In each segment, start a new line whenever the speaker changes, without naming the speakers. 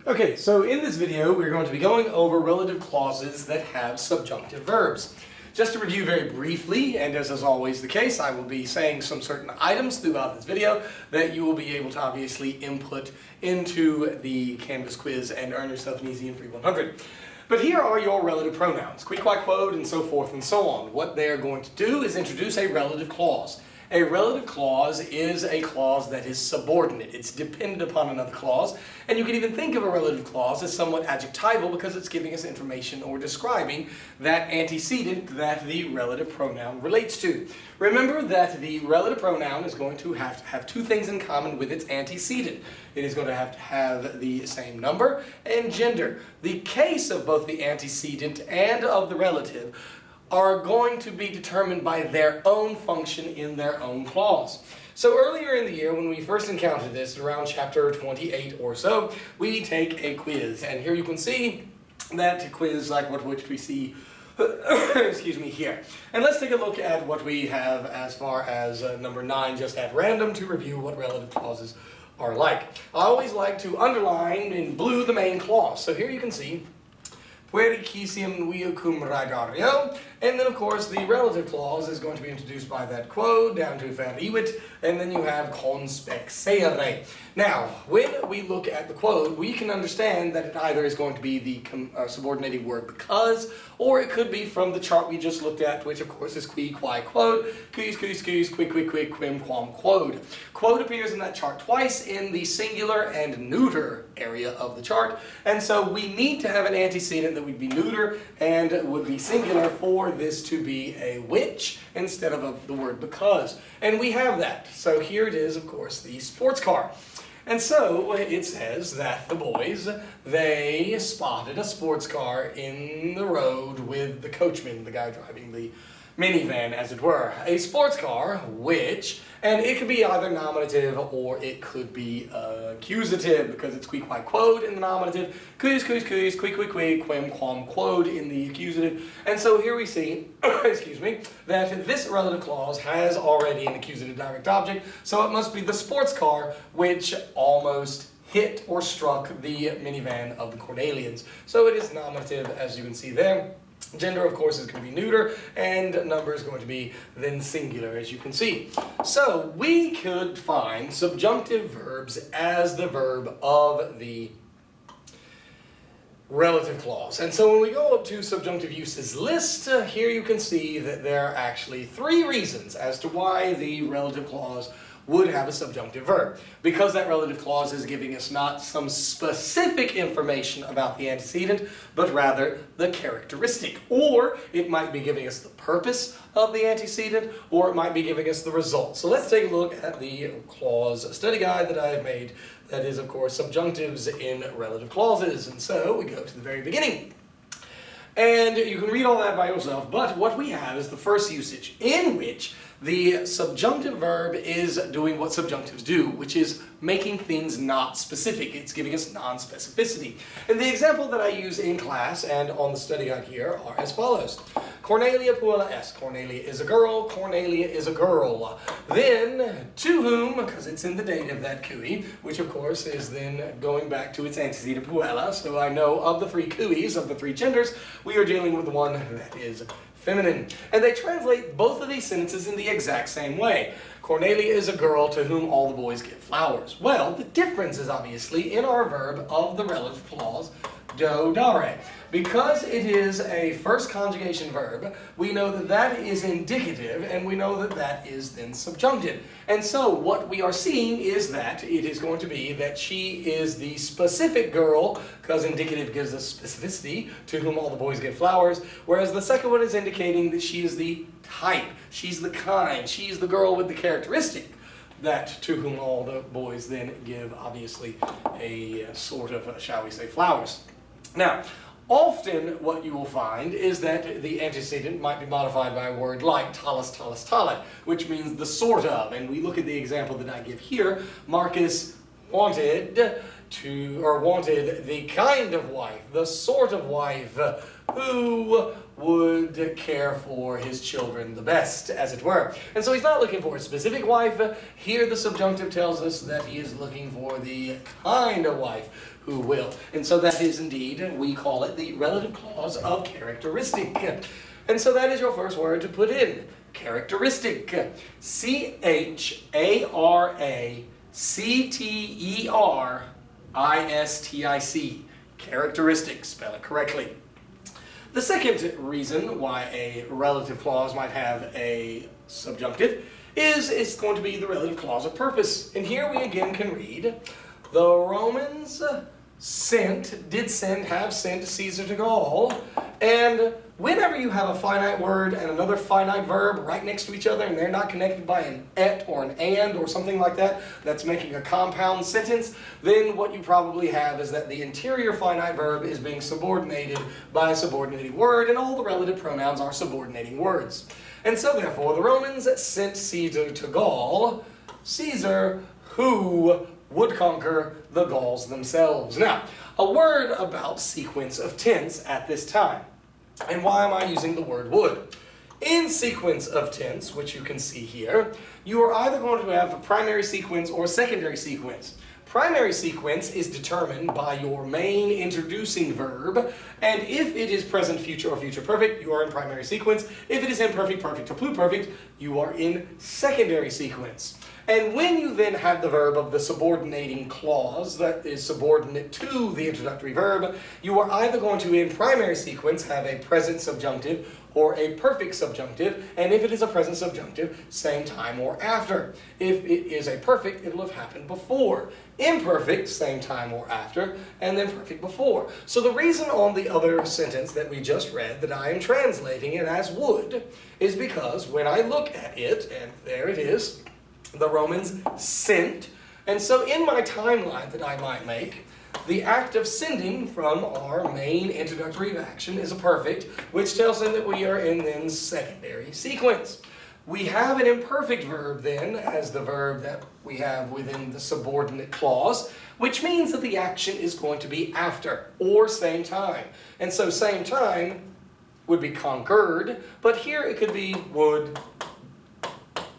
Okay, so in this video we're going to be going over relative clauses that have subjunctive verbs. Just to review very briefly, and as is always the case, I will be saying some certain items throughout this video that you will be able to obviously input into the Canvas quiz and earn yourself an easy and free 100. But here are your relative pronouns, qui, quod, quod, and so forth and so on. What they are going to do is introduce a relative clause. A relative clause is a clause that is subordinate. It's dependent upon another clause, and you can even think of a relative clause as somewhat adjectival because it's giving us information or describing that antecedent that the relative pronoun relates to. Remember that the relative pronoun is going to have two things in common with its antecedent. It is going to have the same number and gender. The case of both the antecedent and of the relative are going to be determined by their own function in their own clause. So earlier in the year, when we first encountered this, around chapter 28 or so, we take a quiz. And here you can see that quiz like which we see excuse me, here. And let's take a look at what we have as far as number 9, just at random, to review what relative clauses are like. I always like to underline in blue the main clause. So here you can see pueri quisiem nui cum radario, and then of course the relative clause is going to be introduced by that quod down to feriuit, and then you have conspexere. Now, when we look at the quod, we can understand that it either is going to be the subordinating word because, or it could be from the chart we just looked at, which of course is qui, qui, quod, quis, quis, quis, qui, qui, qui, quim, quam, quod. Quod appears in that chart twice in the singular and neuter area of the chart, and so we need to have an antecedent that would be neuter and would be singular for this to be a which instead of the word because. And we have that. So here it is, of course, the sports car. And so it says that the boys, they spotted a sports car in the road with the coachman, the guy driving the minivan, as it were. A sports car, which, and it could be either nominative or it could be accusative, because it's qui, qui, quod in the nominative, quis, quis, quis, qui, qui, qui, quim, quam, quod in the accusative. And so here we see, excuse me, that this relative clause has already an accusative direct object, so it must be the sports car which almost hit or struck the minivan of the Cornelians. So it is nominative, as you can see there. Gender, of course, is going to be neuter, and number is going to be then singular, as you can see. So we could find subjunctive verbs as the verb of the relative clause. And so when we go up to subjunctive uses list, here you can see that there are actually 3 reasons as to why the relative clause would have a subjunctive verb. Because that relative clause is giving us not some specific information about the antecedent, but rather the characteristic. Or it might be giving us the purpose of the antecedent, or it might be giving us the result. So let's take a look at the clause study guide that I have made. That is, of course, subjunctives in relative clauses. And so we go to the very beginning. And you can read all that by yourself, but what we have is the first usage, in which the subjunctive verb is doing what subjunctives do, which is making things not specific. It's giving us non-specificity. And the example that I use in class and on the study guide here are as follows. Cornelia puella est. Cornelia is a girl. Cornelia is a girl. Then, to whom, because it's in the dative, that cui, which of course is then going back to its antecedent puella, so I know of the 3 cuis, of the 3 genders, we are dealing with the one that is feminine. And they translate both of these sentences in the exact same way. Cornelia is a girl to whom all the boys give flowers. Well, the difference is obviously in our verb of the relative clause, do, dare. Because it is a first conjugation verb, we know that that is indicative, and we know that that is then subjunctive. And so what we are seeing is that it is going to be that she is the specific girl, because indicative gives us specificity, to whom all the boys give flowers, whereas the second one is indicating that she is the type, she's the kind, she's the girl with the characteristic, that to whom all the boys then give, obviously, a sort of, shall we say, flowers. Now, often what you will find is that the antecedent might be modified by a word like talus, talus, tale, which means the sort of. And we look at the example that I give here. Marcus wanted to, or wanted the kind of wife, the sort of wife who would care for his children the best, as it were. And so he's not looking for a specific wife. Here the subjunctive tells us that he is looking for the kind of wife who will. And so that is indeed, we call it the relative clause of characteristic. And so that is your first word to put in, characteristic. C-H-A-R-A-C-T-E-R-I-S-T-I-C. Characteristic, spell it correctly. The second reason why a relative clause might have a subjunctive is it's going to be the relative clause of purpose. And here we again can read, the Romans have sent Caesar to Gaul. And whenever you have a finite word and another finite verb right next to each other and they're not connected by an et or an and or something like that, that's making a compound sentence, then what you probably have is that the interior finite verb is being subordinated by a subordinating word, and all the relative pronouns are subordinating words. And so therefore the Romans sent Caesar to Gaul, Caesar who would conquer the Gauls themselves. Now, a word about sequence of tense at this time. And why am I using the word would? In sequence of tense, which you can see here, you are either going to have a primary sequence or a secondary sequence. Primary sequence is determined by your main introducing verb, and if it is present, future, or future perfect, you are in primary sequence. If it is imperfect, perfect, or pluperfect, you are in secondary sequence. And when you then have the verb of the subordinating clause that is subordinate to the introductory verb, you are either going to, in primary sequence, have a present subjunctive or a perfect subjunctive, and if it is a present subjunctive, same time or after. If it is a perfect, it will have happened before. Imperfect, same time or after, and then perfect before. So the reason on the other sentence that we just read that I am translating it as would is because when I look at it, and there it is, the Romans sent, and so in my timeline that I might make, the act of sending from our main introductory action is a perfect, which tells them that we are in then secondary sequence. We have an imperfect verb then as the verb that we have within the subordinate clause, which means that the action is going to be after or same time. And so same time would be conquered, but here it could be would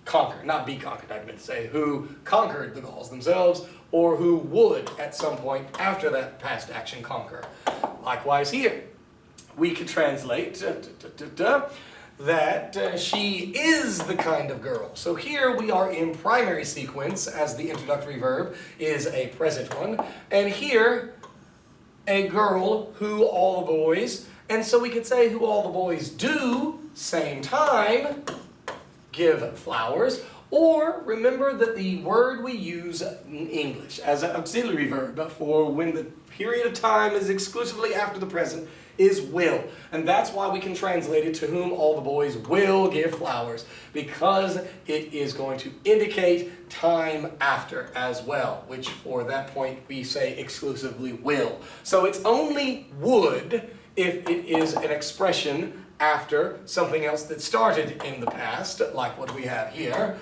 conquer, not be conquered, I meant to say, who conquered the Gauls themselves, or who would at some point after that past action conquer. Likewise here, we could translate that she is the kind of girl. So here we are in primary sequence as the introductory verb is a present one, and here a girl who all the boys, and so we could say who all the boys do, same time, give flowers, or remember that the word we use in English as an auxiliary verb for when the period of time is exclusively after the present is will. And that's why we can translate it to whom all the boys will give flowers, because it is going to indicate time after as well, which for that point we say exclusively will. So it's only would if it is an expression after something else that started in the past, like what we have here,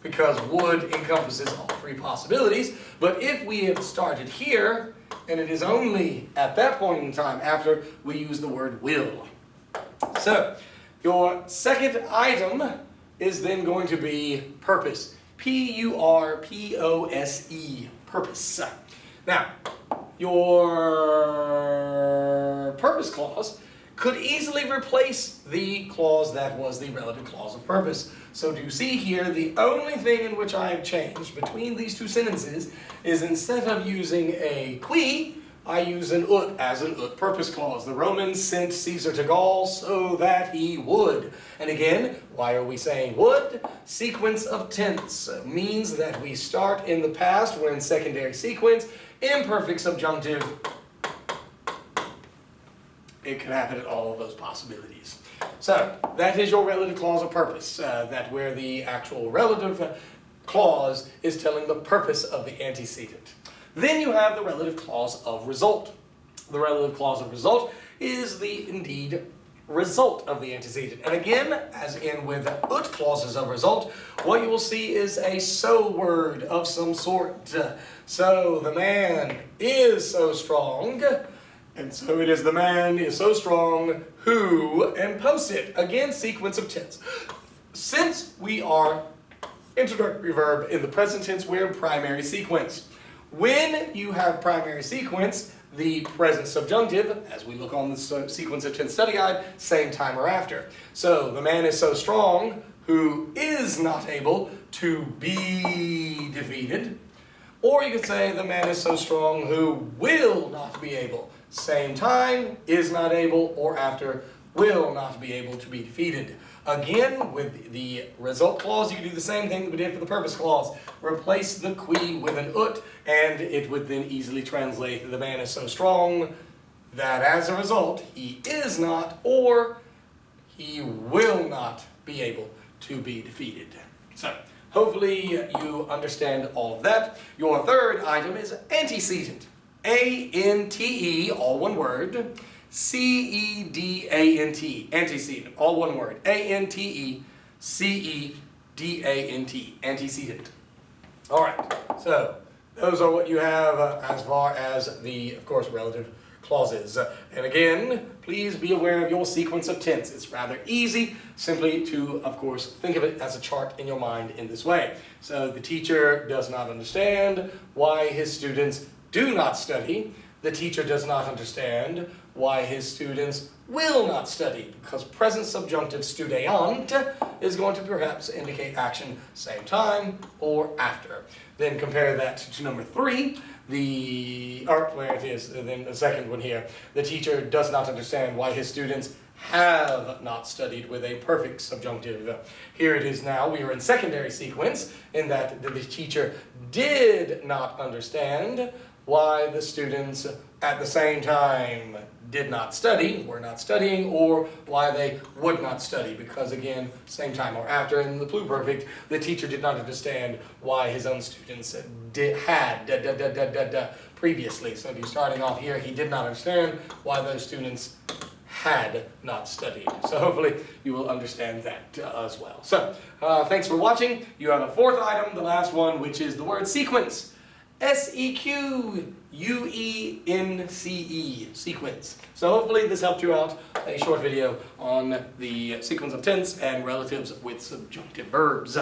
because would encompasses all three possibilities. But if we have started here, and it is only at that point in time after we use the word will. So, your second item is then going to be purpose. P-U-R-P-O-S-E, purpose. Now, your purpose clause could easily replace the clause that was the relative clause of purpose. So do you see here, the only thing in which I have changed between these two sentences is instead of using a qui, I use an ut as an ut purpose clause. The Romans sent Caesar to Gaul so that he would. And again, why are we saying would? Sequence of tense means that we start in the past, we're in secondary sequence, imperfect subjunctive. It could happen at all of those possibilities. So, that is your relative clause of purpose, that where the actual relative clause is telling the purpose of the antecedent. Then you have the relative clause of result. The relative clause of result is the, indeed, result of the antecedent. And again, as in with ut clauses of result, what you will see is a so word of some sort. So the man is so strong, and so it is the man is so strong who, and post-it. Again, sequence of tense. Since we are introductory verb in the present tense, we're in primary sequence. When you have primary sequence, the present subjunctive, as we look on the sequence of tense study guide, same time or after. So the man is so strong who is not able to be defeated. Or you could say the man is so strong who will not be able. Same time, is not able, or after, will not be able to be defeated. Again, with the result clause, you can do the same thing that we did for the purpose clause. Replace the qui with an ut, and it would then easily translate the man is so strong that as a result, he is not, or he will not be able to be defeated. So, hopefully you understand all of that. Your third item is antecedent. A-N-T-E, all one word. C-E-D-A-N-T, antecedent, all one word. A-N-T-E-C-E-D-A-N-T, antecedent. All right, so those are what you have as far as the, of course, relative clauses. And again, please be aware of your sequence of tense. It's rather easy simply to, of course, think of it as a chart in your mind in this way. So the teacher does not understand why his students do not study. The teacher does not understand why his students will not study, because present subjunctive studeant is going to perhaps indicate action same time or after. Then compare that to number 3, where it is, and then the second one here. The teacher does not understand why his students have not studied with a perfect subjunctive. Here it is now, we are in secondary sequence in that the teacher did not understand why the students at the same time did not study, were not studying, or why they would not study, because again, same time or after. In the pluperfect, the teacher did not understand why his own students had previously. So if you're starting off here, he did not understand why those students had not studied. So hopefully you will understand that as well. So thanks for watching. You have a fourth item, the last one, which is the word sequence. S-E-Q-U-E-N-C-E, sequence. So hopefully this helped you out, a short video on the sequence of tense and relatives with subjunctive verbs.